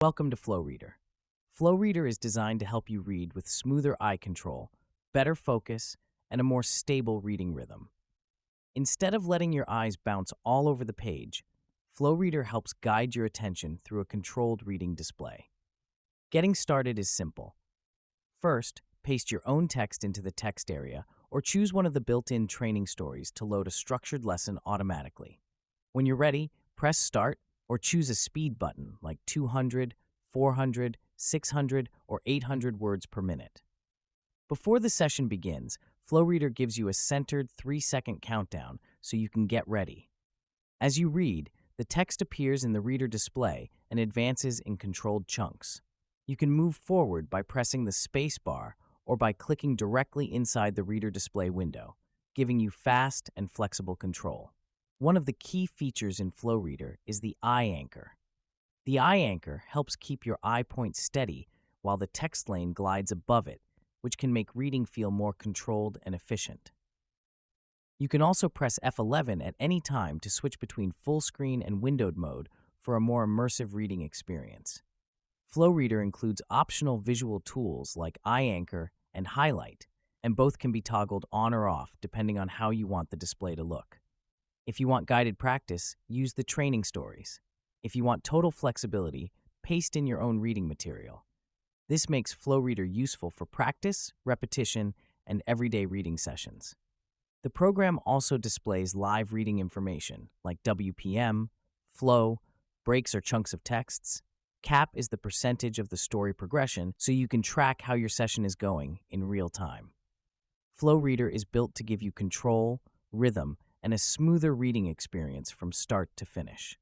Welcome to FlowReader. FlowReader is designed to help you read with smoother eye control, better focus, and a more stable reading rhythm. Instead of letting your eyes bounce all over the page, FlowReader helps guide your attention through a controlled reading display. Getting started is simple. First, paste your own text into the text area or choose one of the built-in training stories to load a structured lesson automatically. When you're ready, press Start or choose a speed button like 200, 400, 600, or 800 words per minute. Before the session begins, FlowReader gives you a centered 3-second countdown so you can get ready. As you read, the text appears in the reader display and advances in controlled chunks. You can move forward by pressing the space bar or by clicking directly inside the reader display window, giving you fast and flexible control. One of the key features in FlowReader is the eye anchor. The eye anchor helps keep your eye point steady while the text lane glides above it, which can make reading feel more controlled and efficient. You can also press F11 at any time to switch between full screen and windowed mode for a more immersive reading experience. FlowReader includes optional visual tools like eye anchor and highlight, and both can be toggled on or off depending on how you want the display to look. If you want guided practice, use the training stories. If you want total flexibility, paste in your own reading material. This makes FlowReader useful for practice, repetition, and everyday reading sessions. The program also displays live reading information like WPM, flow, breaks or chunks of texts. Cap is the percentage of the story progression, so you can track how your session is going in real time. FlowReader is built to give you control, rhythm, and a smoother reading experience from start to finish.